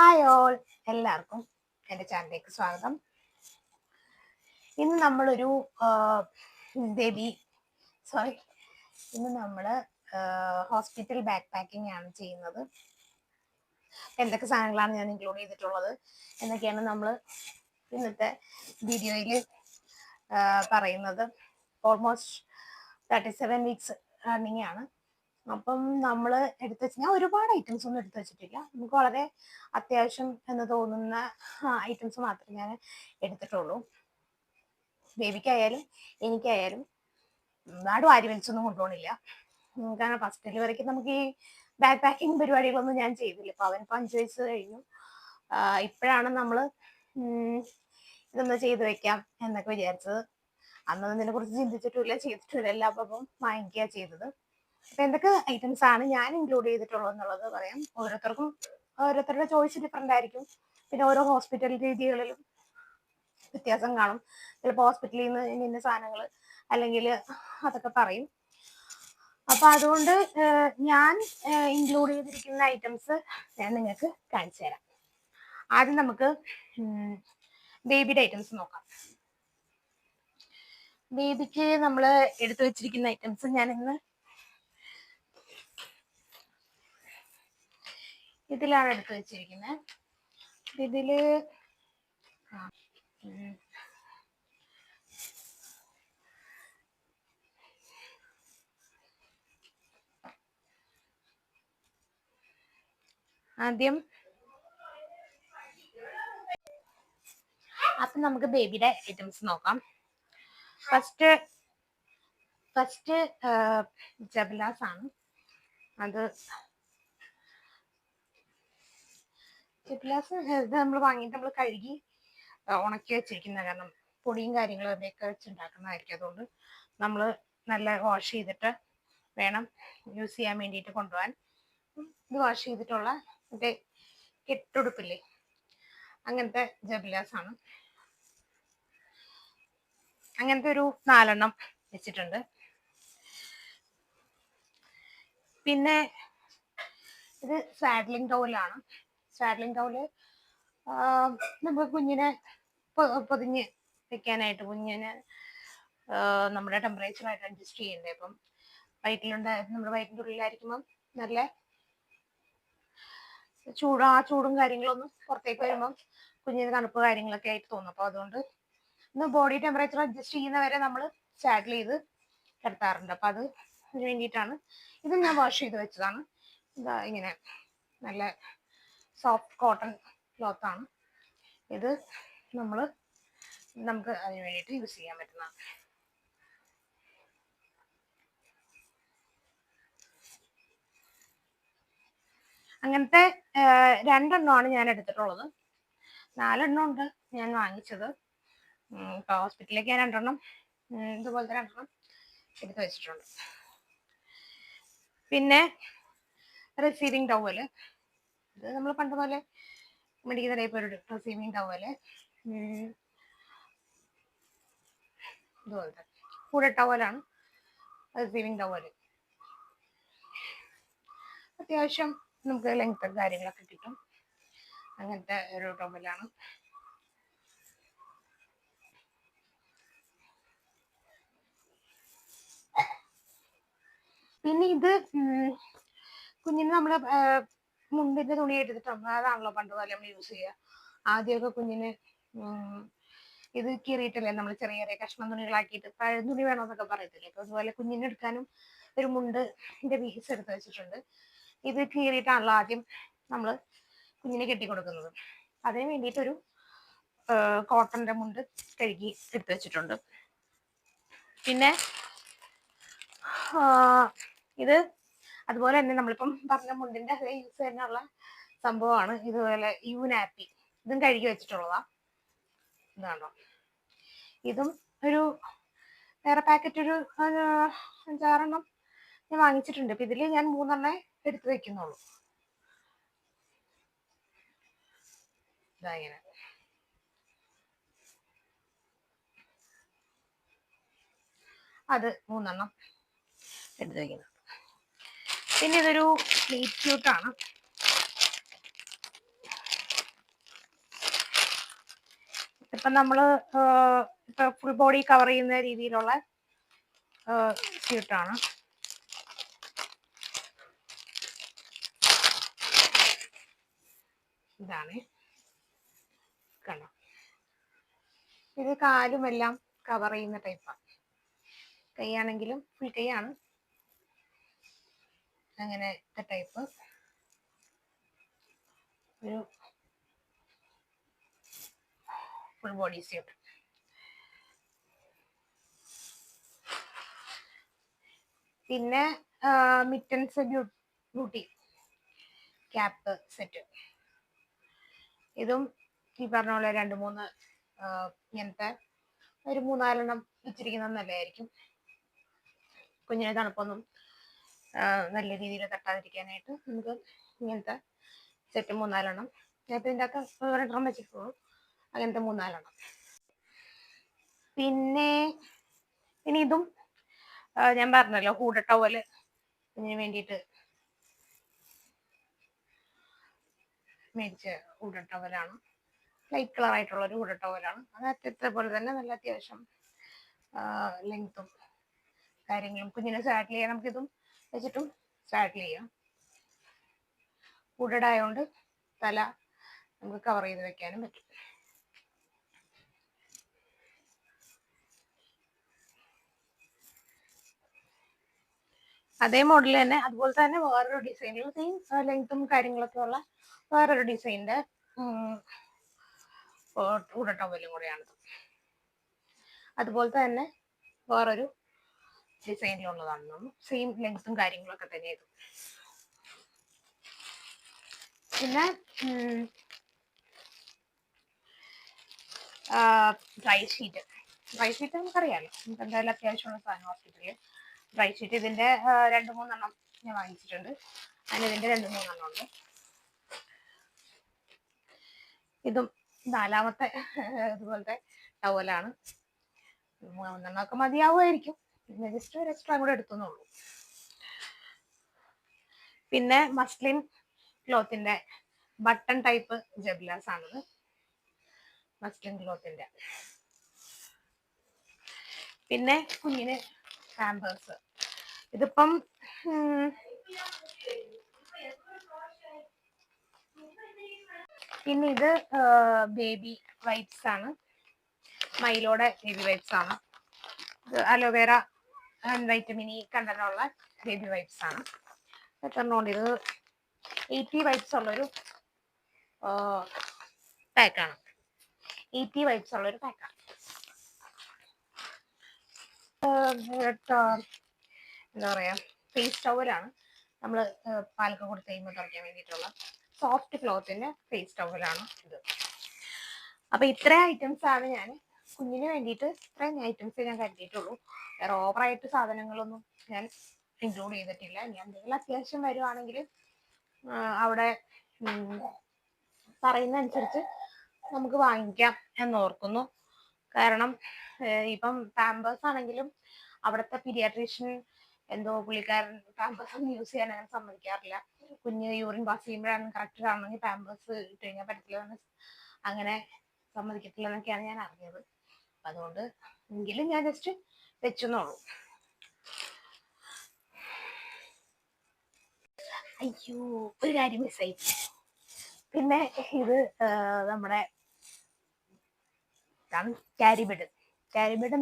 Hi all, എല്ലാവർക്കും എൻ്റെ ചാനലിലേക്ക് സ്വാഗതം. ഇന്ന് നമ്മളൊരു ഇന്ന് നമ്മൾ ഹോസ്പിറ്റൽ ബാക്ക് പാക്കിംഗ് ആണ് ചെയ്യുന്നത്. എന്തൊക്കെ സാധനങ്ങളാണ് ഞാൻ ഇൻക്ലൂഡ് ചെയ്തിട്ടുള്ളത് എന്നൊക്കെയാണ് നമ്മൾ ഇന്നത്തെ വീഡിയോയിൽ പറയുന്നത്. ഓൾമോസ്റ്റ് 37 വീക്സ് റണ്ണിങ് ആണ്. അപ്പം നമ്മൾ ഞാൻ ഒരുപാട് ഐറ്റംസ് ഒന്നും എടുത്തു വെച്ചിട്ടില്ല. നമുക്ക് വളരെ അത്യാവശ്യം എന്ന് തോന്നുന്ന ഐറ്റംസ് മാത്രമേ ഞാൻ എടുത്തിട്ടുള്ളൂ. ബേബിക്കായാലും എനിക്കായാലും ഒരുപാട് വാരി വലിച്ചൊന്നും കൊണ്ടുപോകണില്ല. കാരണം ഫസ്റ്റ് ഡെലിവറിക്ക് നമുക്ക് ഈ ബാക്ക് പാക്കിംഗ് പരിപാടികളൊന്നും ഞാൻ ചെയ്തില്ല. ഇപ്പൊ അവൻ 5 വയസ്സ് കഴിഞ്ഞു. ഇപ്പോഴാണ് നമ്മൾ ഇതൊന്ന് ചെയ്തു വെക്കാം എന്നൊക്കെ വിചാരിച്ചത്. അന്നൊന്നും ഇതിനെ കുറിച്ച് ചിന്തിച്ചിട്ടില്ല, ചെയ്തിട്ടില്ല. എല്ലാം അപ്പം വാങ്ങിക്കുക ചെയ്തത്. അപ്പൊ എന്തൊക്കെ ഐറ്റംസ് ആണ് ഞാൻ ഇൻക്ലൂഡ് ചെയ്തിട്ടുള്ളത് എന്നുള്ളത് പറയാം. ഓരോരുത്തരുടെ ചോയ്സ് ഡിഫറെന്റ് ആയിരിക്കും. പിന്നെ ഓരോ ഹോസ്പിറ്റൽ രീതികളിലും വ്യത്യാസം കാണും. ചിലപ്പോൾ ഹോസ്പിറ്റലിൽ നിന്ന് ഇന്ന സാധനങ്ങൾ അല്ലെങ്കിൽ അതൊക്കെ പറയും. അപ്പൊ അതുകൊണ്ട് ഞാൻ ഇൻക്ലൂഡ് ചെയ്തിരിക്കുന്ന ഐറ്റംസ് ഞാൻ നിങ്ങൾക്ക് കാണിച്ചു തരാം. ആദ്യം നമുക്ക് ബേബിയുടെ ഐറ്റംസ് നോക്കാം. ബേബിക്ക് നമ്മൾ എടുത്തു വെച്ചിരിക്കുന്ന ഐറ്റംസ് ഞാൻ ഇന്ന് ഇതിലാണ് എടുത്തു വെച്ചിരിക്കുന്നത്. ഇതില് ആദ്യം അപ്പൊ നമുക്ക് ബേബിയുടെ ഐറ്റംസ് നോക്കാം. ഫസ്റ്റ് ജബലാസ് ആണ്. അത് ജബലാസ് നമ്മൾ വാങ്ങിയിട്ട് നമ്മൾ കഴുകി ഉണക്കി വെച്ചിരിക്കുന്ന, കാരണം പൊടിയും കാര്യങ്ങളും ഒക്കെ വെച്ചുണ്ടാക്കുന്നതായിരിക്കും. അതുകൊണ്ട് നമ്മൾ നല്ല വാഷ് ചെയ്തിട്ട് വേണം യൂസ് ചെയ്യാൻ വേണ്ടിയിട്ട് കൊണ്ടുപോകാൻ. ഇത് വാഷ് ചെയ്തിട്ടുള്ള മറ്റേ കെട്ടുടുപ്പില്ലേ, അങ്ങനത്തെ ജബലാസ് ആണ്. അങ്ങനത്തെ ഒരു 4 എണ്ണം വെച്ചിട്ടുണ്ട്. പിന്നെ ഇത് സാഡ്ലിംഗ് ടൗലാണ്. സാഡ്ലിംഗ് ടൗല് നമുക്ക് കുഞ്ഞിനെ പൊതിഞ്ഞ് വെക്കാനായിട്ട്, കുഞ്ഞിന് നമ്മുടെ ടെമ്പറേച്ചറായിട്ട് അഡ്ജസ്റ്റ് ചെയ്യണ്ടേ. അപ്പം നമ്മുടെ വയറ്റിൻ്റെ ഉള്ളിലായിരിക്കുമ്പം നല്ല ചൂടും കാര്യങ്ങളൊന്നും പുറത്തേക്ക് വരുമ്പം കുഞ്ഞിന് തണുപ്പ് കാര്യങ്ങളൊക്കെ ആയിട്ട് തോന്നും. അപ്പോൾ അതുകൊണ്ട് ബോഡി ടെമ്പറേച്ചർ അഡ്ജസ്റ്റ് ചെയ്യുന്നവരെ നമ്മൾ സാഡിൽ ചെയ്ത് കിടത്താറുണ്ട്. അപ്പം അതിന് വേണ്ടിയിട്ടാണ്. ഇത് ഞാൻ വാഷ് ചെയ്ത് വെച്ചതാണ്. ഇതാ ഇങ്ങനെ നല്ല സോഫ്റ്റ് കോട്ടൺ ക്ലോത്താണ് ഇത്. നമുക്ക് അതിന് വേണ്ടിയിട്ട് യൂസ് ചെയ്യാൻ പറ്റുന്നതാണ്. അങ്ങനത്തെ 2 എണ്ണമാണ് ഞാൻ എടുത്തിട്ടുള്ളത്. 4 എണ്ണം ഉണ്ട് ഞാൻ വാങ്ങിച്ചത്. ഇപ്പൊ ഹോസ്പിറ്റലിലേക്ക് ഞാൻ 2 എണ്ണം ഇതുപോലത്തെ 2 എണ്ണം എടുത്ത് വെച്ചിട്ടുണ്ട്. പിന്നെ റിസീവിങ് ടവല്, ഇത് നമ്മൾ പണ്ട് പോലെ മേടിക്കുന്ന ടൈപ്പ് ഒരു റിസീവിങ് ടവല്. ഇതുപോലത്തെ കൂടെ ടവലാണ് റിസീവിങ് ടവല്. അത്യാവശ്യം നമുക്ക് ലെങ്ത് കാര്യങ്ങളൊക്കെ കിട്ടും. അങ്ങനത്തെ ഒരു ടവലാണ്. പിന്നെ ഇത് കുഞ്ഞിന് നമ്മള് മുണ്ടിന്റെ തുണി എടുത്തിട്ടുണ്ട്. അതാണല്ലോ പണ്ട് പോലെ നമ്മൾ യൂസ് ചെയ്യുക. ആദ്യമൊക്കെ കുഞ്ഞിന് ഇത് കീറിയിട്ടല്ലേ നമ്മൾ ചെറിയ ചെറിയ കഷ്ണം തുണികളാക്കിയിട്ട് തുണി വേണമെന്നൊക്കെ പറയത്തില്ലേ. അപ്പൊ അതുപോലെ കുഞ്ഞിന് എടുക്കാനും ഒരു മുണ്ടിന്റെ പീസ് എടുത്ത് വെച്ചിട്ടുണ്ട്. ഇത് കീറിയിട്ടാണല്ലോ ആദ്യം നമ്മൾ കുഞ്ഞിനെ കെട്ടിക്കൊടുക്കുന്നത്. അതിന് വേണ്ടിയിട്ടൊരു കോട്ടന്റെ മുണ്ട് കഴുകി എടുത്ത് വെച്ചിട്ടുണ്ട്. പിന്നെ ഇത് അതുപോലെ തന്നെ നമ്മളിപ്പം പറഞ്ഞ മുണ്ടിന്റെ അതേ യൂസ് തന്നെയുള്ള സംഭവമാണ്. ഇതുപോലെ യൂനാപ്പി, ഇതും കഴുകി വെച്ചിട്ടുള്ളതാ. ഇതാണോ, ഇതും ഒരു വേറെ പാക്കറ്റ് ഒരു 5-6 എണ്ണം ഞാൻ വാങ്ങിച്ചിട്ടുണ്ട്. ഇപ്പൊ ഇതിൽ ഞാൻ 3 എണ്ണേ എടുത്ത് വെക്കുന്നുള്ളൂ. ഇതാ ഇങ്ങനെ. അത് 3 എണ്ണം എടുത്ത് വെക്കുന്നത്. പിന്നെ ഇതൊരു മീറ്റ് ക്യൂട്ടാണ്. ഇപ്പം നമ്മൾ ഇപ്പൊ ഫുൾ ബോഡി കവർ ചെയ്യുന്ന രീതിയിലുള്ള സ്യൂട്ടാണ്. ഇതാണ് കണ്ടോ, ഇത് കാലുമെല്ലാം കവർ ചെയ്യുന്ന ടൈപ്പാണ്. കൈയാണെങ്കിലും ഫുൾ കൈയാണ്, അങ്ങനത്തെ ടൈപ്പ് ഒരു ഫുൾ ബോഡി സ്യൂട്ട്. പിന്നെ മിറ്റൻസ് ബ്യൂട്ടി ക്യാപ്പ് സെറ്റ്, ഇതും ഈ പറഞ്ഞ പോലെ 2-3 ഇങ്ങനത്തെ ഒരു 3-4 വെച്ചിരിക്കുന്നത് നല്ലതായിരിക്കും. കുഞ്ഞിനെ തണുപ്പൊന്നും നല്ല രീതിയിൽ തട്ടാതിരിക്കാനായിട്ട് നമുക്ക് ഇങ്ങനത്തെ സെറ്റ് 3-4. ഞാനിപ്പോൾ ഇതിൻ്റെ അകത്ത് 2 വെച്ചിട്ടുള്ളൂ, അങ്ങനത്തെ 3-4. പിന്നെ ഇനി ഇതും ഞാൻ പറഞ്ഞല്ലോ ഹൂഡ ടവല് ഇതിന് വേണ്ടിയിട്ട് മേടിച്ച ഹൂഡ ടവലാണ്. ലൈറ്റ് കളർ ആയിട്ടുള്ള ഒരു ഹൂഡ ടവലാണ്. അത് പോലെ തന്നെ നല്ല അത്യാവശ്യം ലെങ്ത്തും കാര്യങ്ങളും. കുഞ്ഞിനെ സ്റ്റാർട്ടിൽ ചെയ്യാൻ നമുക്കിതും വെച്ചിട്ടും സ്റ്റാർട്ടിൽ ചെയ്യാം. ഹൂഡഡ് ആയതുകൊണ്ട് തല നമുക്ക് കവർ ചെയ്ത് വെക്കാനും പറ്റും. അതേ മോഡൽ തന്നെ, അതുപോലെ തന്നെ വേറൊരു ഡിസൈനിൽ സെയിം ലെങ്ത്തും കാര്യങ്ങളൊക്കെ ഉള്ള വേറൊരു ഡിസൈനിന്റെ ഹൂഡ ടവലും കൂടെയാണിത്. അതുപോലത്തെ തന്നെ വേറൊരു ഡിസൈനിലുള്ളതാണ്, സെയിം ലെങ്ത്തും കാര്യങ്ങളൊക്കെ തന്നെ ഇത്. പിന്നെ ഡ്രൈ ഷീറ്റ് നമുക്കറിയാമല്ലോ, നമുക്ക് എന്തായാലും അത്യാവശ്യമുള്ള സാധനം ഹോസ്പിറ്റലിൽ. ഡ്രൈ ഷീറ്റ് ഇതിന്റെ 2-3 ഞാൻ വാങ്ങിച്ചിട്ടുണ്ട്. അതിനിതിന്റെ 2-3 ഉണ്ട്. ഇതും 4ാമത്തെ ഇതുപോലത്തെ ടവലാണ്. 3 മതിയാവുമായിരിക്കും, പിന്നെ ജസ്റ്റ് ഒരു എക്സ്ട്രാ കൂടെ എടുത്തുന്നുള്ളൂ. പിന്നെ മസ്ലിൻ ക്ലോത്തിന്റെ ബട്ടൺ ടൈപ്പ് ജബ്ലാസ് ആണിത്, മസ്ലിൻ ക്ലോത്തിന്റെ. പിന്നെ കുഞ്ഞിന് പാമ്പേഴ്സ്, ഇതിപ്പം പിന്നെ ഇത് ബേബി വൈപ്സ് ആണ്, മൈലോടെ ബേബി വൈപ്സ് ആണ്. ഇത് അലോവേറ വൈറ്റമിൻ ഇ കണ്ടന്റുള്ള ബേബി വൈപ്സ് ആണ്. എത്രണ്ണമുണ്ട്? ഇത് 80 വൈപ്സ് ഉള്ളൊരു പാക്കാണ്. 80 വൈപ്സ് ഉള്ളൊരു പാക്കാണ്. എന്താ പറയാ, ഫേസ് ടവലാണ്. നമ്മൾ പാലൊക്കെ കൊടുത്ത് കഴിയുമ്പോൾ തുറയ്ക്കാൻ വേണ്ടിയിട്ടുള്ള സോഫ്റ്റ് ക്ലോത്തിന്റെ ഫേസ് ടവലാണ് ഇത്. അപ്പൊ ഇത്ര ഐറ്റംസ് ആണ് ഞാൻ കുഞ്ഞിന് വേണ്ടിയിട്ട്, ഇത്രയും ഐറ്റംസ് ഞാൻ കരുതിയിട്ടുള്ളൂ. വേറെ ഓവറായിട്ട് സാധനങ്ങളൊന്നും ഞാൻ ഇൻക്ലൂഡ് ചെയ്തിട്ടില്ല. ഞാൻ എന്തെങ്കിലും അത്യാവശ്യം വരുവാണെങ്കിൽ അവിടെ പറയുന്ന അനുസരിച്ച് നമുക്ക് വാങ്ങിക്കാം എന്നോർക്കുന്നു. കാരണം ഇപ്പം പാമ്പേഴ്സ് ആണെങ്കിലും അവിടുത്തെ പീഡിയാട്രീഷ്യൻ എന്തോ പുള്ളിക്കാരൻ പാമ്പേഴ്സ് ഒന്നും യൂസ് ചെയ്യാൻ അങ്ങനെ സമ്മതിക്കാറില്ല. കുഞ്ഞ് യൂറിൻ പാസ് ചെയ്യുമ്പോഴാണ് കറക്റ്റ് കാണണമെങ്കിൽ പാമ്പേഴ്സ് ഇട്ട് കഴിഞ്ഞാൽ പറ്റത്തില്ല, അങ്ങനെ സമ്മതിക്കത്തില്ല എന്നൊക്കെയാണ് ഞാൻ അറിഞ്ഞത്. അതുകൊണ്ട് എങ്കിലും ഞാൻ ജസ്റ്റ് വെച്ചെന്നുള്ളൂ. അയ്യോ, ഒരു കാര്യം മിസ്സായി. പിന്നെ ഇത് നമ്മുടെ ക്യാരിബെഡ്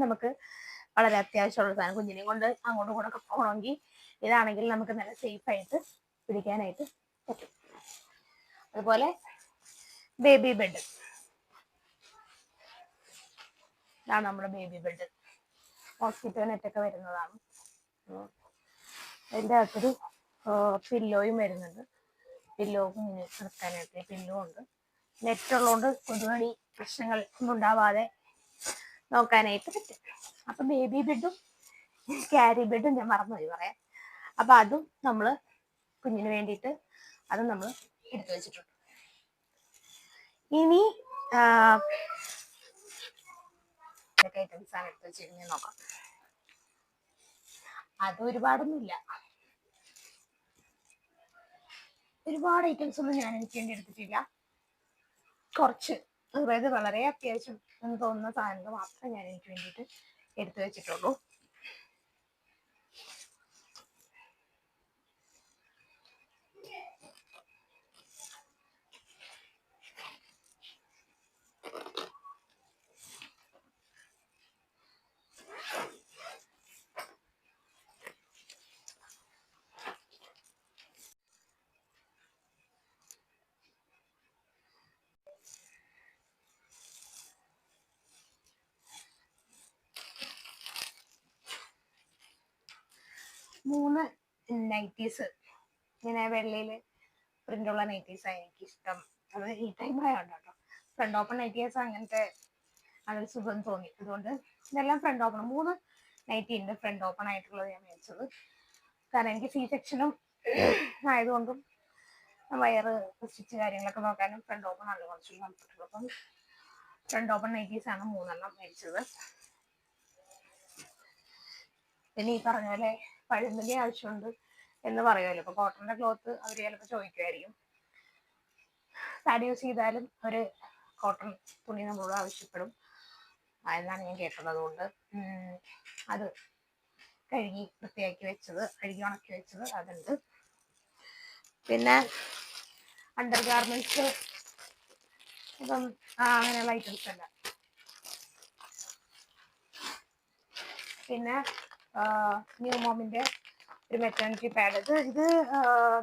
നമുക്ക് വളരെ അത്യാവശ്യമുള്ള സാധനം. കുഞ്ഞിനെ കൊണ്ട് അങ്ങോട്ടും ഇങ്ങോട്ടൊക്കെ പോകണമെങ്കിൽ ഇതാണെങ്കിൽ നമുക്ക് നല്ല സേഫ് ആയിട്ട് പിടിക്കാനായിട്ട് പറ്റും. അതുപോലെ ബേബി ബെഡ്, ഇതാണ് നമ്മുടെ ബേബി ബെഡ്. മോസ്കിറ്റോ നെറ്റൊക്കെ വരുന്നതാണ്. അതിൻ്റെ അകത്തൊരു പില്ലോയും വരുന്നുണ്ട്. പില്ലോ കുഞ്ഞിന് കിടക്കാനായിട്ട് പില്ലോ ഉണ്ട്. നെറ്റുള്ളതുകൊണ്ട് കൊതുകടി പ്രശ്നങ്ങൾ ഒന്നും ഉണ്ടാവാതെ നോക്കാനായിട്ട് പറ്റും. അപ്പൊ ബേബി ബെഡും ക്യാരി ബെഡും ഞാൻ മറന്നുപോയി പറയാം. അപ്പൊ അതും നമ്മൾ കുഞ്ഞിന് വേണ്ടിയിട്ട് അതും നമ്മൾ എടുത്തു വെച്ചിട്ടുണ്ട്. ഇനി ഐറ്റംസ് ആണ് എടുത്ത് വെച്ചിരിക്കുന്നത് നോക്കാം. അത് ഒരുപാടൊന്നുമില്ല, ഒരുപാട് ഐറ്റംസ് ഒന്നും ഞാൻ എനിക്ക് വേണ്ടി എടുത്തിട്ടില്ല. കുറച്ച് അതായത് വളരെ അത്യാവശ്യം എന്ന് തോന്നുന്ന സാധനങ്ങൾ മാത്രമേ ഞാൻ എനിക്ക് വേണ്ടിയിട്ട് എടുത്തു വെച്ചിട്ടുള്ളൂ. മൂന്ന് നൈറ്റീസ് ഇങ്ങനെ വെള്ളയിൽ പ്രിന്റുള്ള നൈറ്റീസാണ് എനിക്കിഷ്ടം. അത് ഈ ടൈം ആയതുകൊണ്ട് കേട്ടോ. ഫ്രണ്ട് ഓപ്പൺ നൈറ്റീസ് അങ്ങനത്തെ അതൊരു സുഖം തോന്നി. അതുകൊണ്ട് ഇതെല്ലാം ഫ്രണ്ട് ഓപ്പൺ. 3 നൈറ്റി ഉണ്ട് ഫ്രണ്ട് ഓപ്പൺ ആയിട്ടുള്ളത് ഞാൻ മേടിച്ചത്. കാരണം എനിക്ക് സി സെക്ഷനും ആയതുകൊണ്ടും വയറ് സ്റ്റിച്ച് കാര്യങ്ങളൊക്കെ നോക്കാനും ഫ്രണ്ട് ഓപ്പൺ നല്ല കുറച്ചുകൂടി കംഫർട്ടബിൾ. അപ്പം ഫ്രണ്ട് ഓപ്പൺ നൈറ്റീസ് ആണ് 3 മേടിച്ചത്. പിന്നെ ഈ പറഞ്ഞ പോലെ പഴുമ്പലി ആവശ്യമുണ്ട് എന്ന് പറയുമല്ലോ. ഇപ്പൊ കോട്ടന്റെ ക്ലോത്ത് അവർ ചിലപ്പോൾ ചോദിക്കുമായിരിക്കും. സാരി യൂസ് ചെയ്താലും ഒരു കോട്ടൺ തുണി നമ്മളോട് ആവശ്യപ്പെടും എന്നാണ് ഞാൻ കേട്ടത്. അതുകൊണ്ട് അത് കഴുകി വൃത്തിയാക്കി വെച്ചത്, കഴുകി ഉണക്കി വെച്ചത് അതുണ്ട്. പിന്നെ അണ്ടർ ഗാർമെന്റ്സ് ഇപ്പം അങ്ങനെയുള്ള ഐറ്റംസ് അല്ല. പിന്നെ ന്യൂ മോമിന്റെ ഒരു മെറ്റേണിറ്റി പാഡ്. ഇത്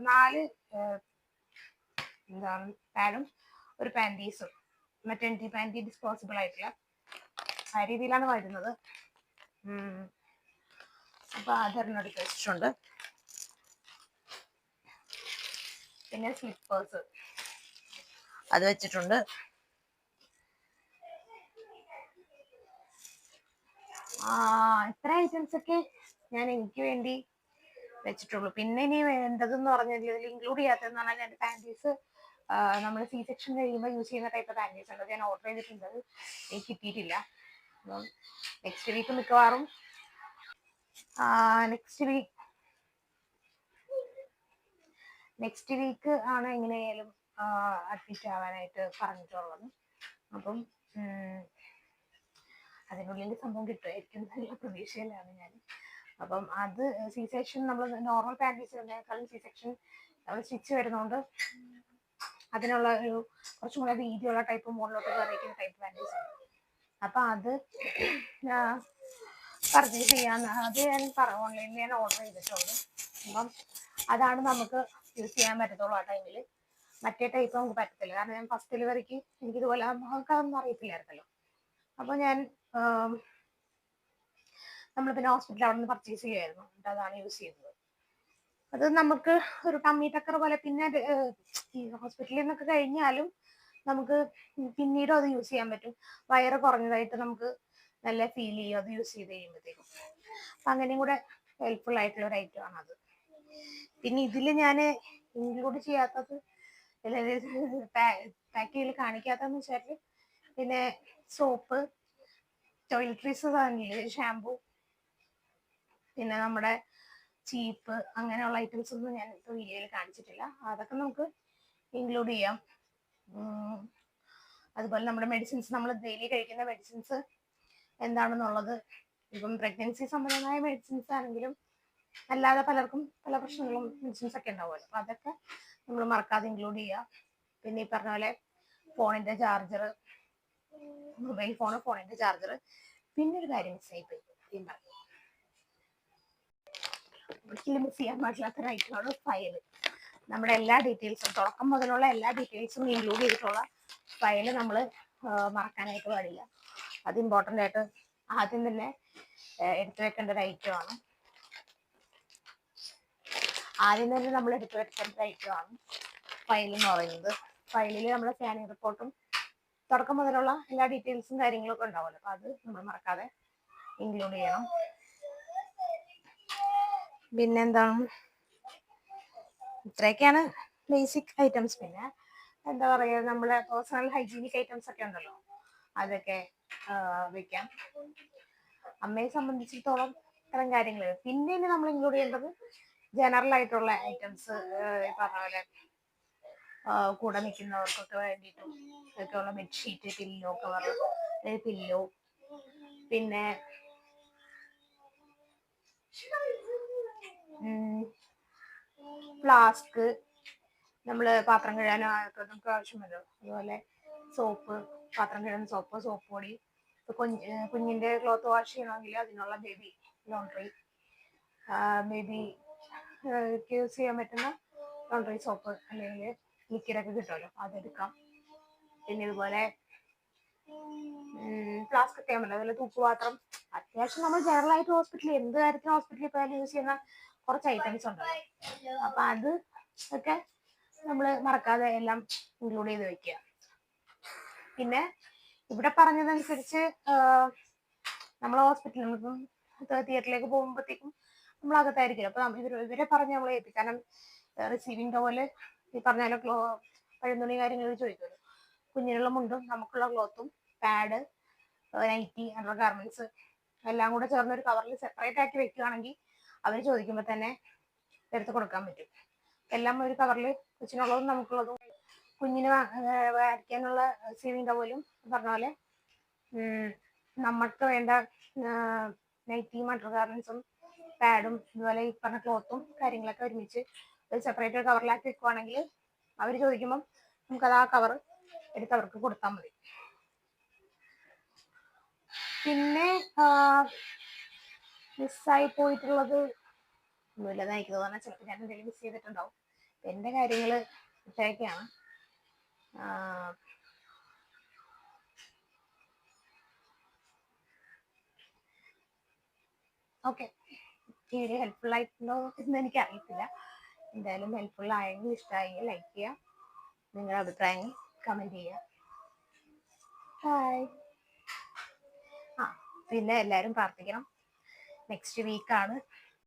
4 എന്താണ് പാഡും ഒരു പാൻറ്റീസും, മെറ്റേണിറ്റി പാൻറ്റി ഡിസ്പോസിബിൾ ആയിട്ടുള്ള ആ രീതിയിലാണ് വരുന്നത്. അപ്പൊ അതൊരെണ്ണം എടുത്ത് വെച്ചിട്ടുണ്ട്. പിന്നെ സ്ലിപ്പേഴ്സ് അത് വെച്ചിട്ടുണ്ട്. ഇത്ര ഐറ്റംസ് ഒക്കെ ഞാൻ എനിക്ക് വേണ്ടി വെച്ചിട്ടുള്ളൂ. പിന്നെ ഇനി വേണ്ടതെന്ന് പറഞ്ഞാൽ ഇതിൽ ഇൻക്ലൂഡ് ചെയ്യാത്തതെന്ന് പറഞ്ഞാൽ എൻ്റെ പാൻറ്റീസ് നമ്മൾ സി സെക്ഷൻ കഴിയുമ്പോൾ യൂസ് ചെയ്യുന്ന ടൈപ്പ് പാൻറ്റീസ് ഉണ്ട്. ഞാൻ ഓർഡർ ചെയ്തിട്ടുണ്ട്, എനിക്ക് കിട്ടിയിട്ടില്ല. അപ്പം നെക്സ്റ്റ് വീക്ക് മിക്കവാറും നെക്സ്റ്റ് വീക്ക് ആണ് എങ്ങനെയായാലും അഡ്മിറ്റ് ആവാനായിട്ട് പറഞ്ഞിട്ടുള്ളത്. അപ്പം അതിനുള്ളിൽ സംഭവം കിട്ടുമായിരിക്കും എന്നുള്ള പ്രതീക്ഷയിലാണ് ഞാൻ. അപ്പം അത് സി സെക്ഷൻ നമ്മൾ നോർമൽ പാൻറ്റീസിനേക്കാളും സി സെക്ഷൻ സ്റ്റിച്ച് വരുന്നതുകൊണ്ട് അതിനുള്ള ഒരു കുറച്ചും കൂടെ വീതിയുള്ള ടൈപ്പ് മുകളിലോട്ട് കയറിയിരിക്കുന്ന ടൈപ്പ് പാൻറ്റീസ്. അപ്പം അത് പർച്ചേസ് ചെയ്യാന്ന് അത് ഞാൻ ഓൺലൈനിൽ ഞാൻ ഓർഡർ ചെയ്തിട്ടുണ്ട്. അപ്പം അതാണ് നമുക്ക് യൂസ് ചെയ്യാൻ പറ്റത്തുള്ളൂ ആ ടൈമിൽ. മറ്റേ ടൈപ്പ് നമുക്ക് പറ്റത്തില്ല. കാരണം ഞാൻ ഫസ്റ്റ് ഡെലിവറിക്ക് എനിക്കിതുപോലെ നമുക്കതൊന്നും അറിയത്തില്ലായിരുന്നല്ലോ. അപ്പോൾ ഞാൻ നമ്മൾ പിന്നെ ഹോസ്പിറ്റലിൽ അവിടെ നിന്ന് പർച്ചേസ് ചെയ്യുമായിരുന്നു. എന്നിട്ട് അതാണ് യൂസ് ചെയ്യുന്നത്. അത് നമുക്ക് ഒരു ടമ്മി ടക്കർ പോലെ പിന്നെ ഈ ഹോസ്പിറ്റലിൽ നിന്നൊക്കെ കഴിഞ്ഞാലും നമുക്ക് പിന്നീടും അത് യൂസ് ചെയ്യാൻ പറ്റും. വയറ് കുറഞ്ഞതായിട്ട് നമുക്ക് നല്ല ഫീൽ ചെയ്യും അത് യൂസ് ചെയ്ത് കഴിയുമ്പോഴത്തേക്കും. അപ്പം അങ്ങനെയും കൂടെ ഹെൽപ്ഫുൾ ആയിട്ടുള്ള ഒരു ഐറ്റം ആണ് അത്. പിന്നെ ഇതിൽ ഞാൻ ഇൻക്ലൂഡ് ചെയ്യാത്തത് പാക്കേജിൽ കാണിക്കാത്തതെന്ന് വെച്ചാൽ പിന്നെ സോപ്പ്, ടോയ്ലറ്റ്രീസ്, ഷാമ്പു, പിന്നെ നമ്മുടെ ചീപ്പ്, അങ്ങനെയുള്ള ഐറ്റംസ് ഒന്നും ഞാൻ ഇപ്പോൾ വീഡിയോയിൽ കാണിച്ചിട്ടില്ല. അതൊക്കെ നമുക്ക് ഇൻക്ലൂഡ് ചെയ്യാം. അതുപോലെ നമ്മുടെ മെഡിസിൻസ്, നമ്മൾ ഡെയിലി കഴിക്കുന്ന മെഡിസിൻസ് എന്താണെന്നുള്ളത്, ഇപ്പം പ്രഗ്നൻസി സംബന്ധമായ മെഡിസിൻസ് ആണെങ്കിലും അല്ലാതെ പലർക്കും പല പ്രശ്നങ്ങളും മെഡിസിൻസ് ഒക്കെ ഉണ്ടാവുമല്ലോ. അപ്പം അതൊക്കെ നമ്മൾ മറക്കാതെ ഇൻക്ലൂഡ് ചെയ്യുക. പിന്നെ ഈ പറഞ്ഞ പോലെ ഫോണിൻ്റെ ചാർജർ, മൊബൈൽ ഫോണിൻ്റെ ചാർജർ. പിന്നെ ഒരു കാര്യം മിസ്സായി പോയി, ഒരിക്കലും മിസ് ചെയ്യാൻ പാടില്ലാത്തൊരു ഐറ്റമാണ് ഫയൽ. നമ്മുടെ എല്ലാ ഡീറ്റെയിൽസും തുടക്കം മുതലുള്ള എല്ലാ ഡീറ്റെയിൽസും ഇൻക്ലൂഡ് ചെയ്തിട്ടുള്ള ഫയൽ നമ്മൾ മറക്കാനായിട്ട് പാടില്ല. അത് ഇമ്പോർട്ടൻ്റ് ആയിട്ട് ആദ്യം തന്നെ എടുത്തു വെക്കേണ്ട ഒരു ഐറ്റമാണ്. നമ്മൾ എടുത്തു വെക്കേണ്ട ഒരു ഐറ്റമാണ് ഫയൽ എന്ന് പറയുന്നത്. ഫയലിൽ നമ്മുടെ സ്കാനിങ് റിപ്പോർട്ടും തുടക്കം മുതലുള്ള എല്ലാ ഡീറ്റെയിൽസും കാര്യങ്ങളൊക്കെ ഉണ്ടാവുമല്ലോ. അപ്പം അത് നമ്മൾ മറക്കാതെ ഇൻക്ലൂഡ് ചെയ്യണം. പിന്നെന്താണ്, ഇത്രയൊക്കെയാണ് ബേസിക് ഐറ്റംസ്. പിന്നെ എന്താ പറയുക, നമ്മുടെ പേഴ്സണൽ ഹൈജീനിക് ഐറ്റംസ് ഒക്കെ ഉണ്ടല്ലോ, അതൊക്കെ വെക്കാം. അമ്മയെ സംബന്ധിച്ചിടത്തോളം ഇത്തരം കാര്യങ്ങൾ. പിന്നെ ഇനി നമ്മൾ ഇൻക്ലൂഡ് ചെയ്യേണ്ടത് ജനറൽ ആയിട്ടുള്ള ഐറ്റംസ്, പറഞ്ഞ പോലെ കൂടെ നിൽക്കുന്നവർക്കൊക്കെ വേണ്ടിയിട്ടും ഒക്കെ ഉള്ള ബെഡ്ഷീറ്റ്, പില്ലോ കവർ, പില്ലോ, പിന്നെ ഫ്ലാസ്ക്, നമ്മൾ പാത്രം കഴുകാനൊക്കെ നമുക്ക് ആവശ്യമല്ലോ. അതുപോലെ സോപ്പ്, പാത്രം കഴുകുന്ന സോപ്പ്, സോപ്പ് പൊടി, കുഞ്ഞിന്റെ ക്ലോത്ത് വാഷ് ചെയ്യണമെങ്കിൽ അതിനുള്ള ബേബി ലോണ്ടറി, ബേബി യൂസ് ചെയ്യാൻ പറ്റുന്ന ലോണ്ടറി സോപ്പ് അല്ലെങ്കിൽ ലിക്വിഡൊക്കെ കിട്ടുമല്ലോ, അതെടുക്കാം. പിന്നെ ഇതുപോലെ ഫ്ലാസ്ക് ഒക്കെ ആകുമല്ലോ, അതുപോലെ തൂക്കുപാത്രം. അത്യാവശ്യം നമ്മൾ ജനറലായിട്ട് ഹോസ്പിറ്റലിൽ എന്ത് കാര്യത്തിന് ഹോസ്പിറ്റലിൽ പോയാലും യൂസ് ചെയ്യുന്ന കുറച്ച് ഐറ്റംസ് ഉണ്ടല്ലോ. അപ്പൊ അത് ഒക്കെ നമ്മൾ മറക്കാതെ എല്ലാം ഇൻക്ലൂഡ് ചെയ്ത് വെക്കുക. പിന്നെ ഇവിടെ പറഞ്ഞതനുസരിച്ച് നമ്മൾ ഹോസ്പിറ്റലിൽ ഇപ്പം തിയേറ്ററിലേക്ക് പോകുമ്പോഴത്തേക്കും നമ്മൾ അകത്തായിരിക്കും. അപ്പൊ ഇവരെ പറഞ്ഞ് നമ്മൾ ഏൽപ്പിക്കും. കാരണം റിസീവിങ് ടവല് ഈ പറഞ്ഞാലും പഴന്തുണി കാര്യങ്ങൾ ചോദിക്കുമല്ലോ. കുഞ്ഞിനുള്ള മുണ്ടും നമുക്കുള്ള ക്ലോത്തും പാഡ്, നൈറ്റി, അണ്ടർ ഗാർമെന്റ്സ് എല്ലാം കൂടെ ചേർന്ന് ഒരു കവറിൽ സെപ്പറേറ്റ് ആക്കി വെക്കുകയാണെങ്കിൽ അവർ ചോദിക്കുമ്പോൾ തന്നെ എടുത്ത് കൊടുക്കാൻ പറ്റും. എല്ലാം ഒരു കവറിൽ കൊച്ചിനുള്ളതും നമുക്കുള്ളതും കുഞ്ഞിന് വരയ്ക്കാനുള്ള റിസീവിങ് ടവലും പറഞ്ഞ പോലെ നമുക്ക് വേണ്ട നൈറ്റിയും അണ്ടർ ഗാർമെന്റ്സും പാഡും ഇതുപോലെ ഈ പറഞ്ഞ ക്ലോത്തും കാര്യങ്ങളൊക്കെ ഒരുമിച്ച് ഒരു സെപ്പറേറ്റ് ഒരു കവറിലാക്കി വെക്കുവാണെങ്കിൽ അവർ ചോദിക്കുമ്പം നമുക്കത് ആ കവർ എടുത്ത് അവർക്ക് കൊടുത്താൽ മതി. പിന്നെ മിസ്സായി പോയിട്ടുള്ളത് ഒന്നുമില്ലെന്ന് എനിക്ക് തോന്നുന്നത്. ചിലപ്പോൾ ഞാൻ എന്തെങ്കിലും മിസ് ചെയ്തിട്ടുണ്ടാവും. എൻ്റെ കാര്യങ്ങൾ ഇത്രയൊക്കെയാണ്. ഓക്കെ, ഈ വീഡിയോ ഹെൽപ്ഫുൾ ആയിട്ടുണ്ടോ എന്ന് എനിക്ക് അറിയത്തില്ല. എന്തായാലും ഹെൽപ്ഫുൾ ആയെങ്കിൽ, ഇഷ്ടമായെങ്കിൽ ലൈക്ക് ചെയ്യുക, നിങ്ങളുടെ അഭിപ്രായങ്ങൾ കമൻറ്റ് ചെയ്യുക. ഹായ്. പിന്നെ എല്ലാവരും പ്രാർത്ഥിക്കണം. നെക്സ്റ്റ് വീക്കാണ്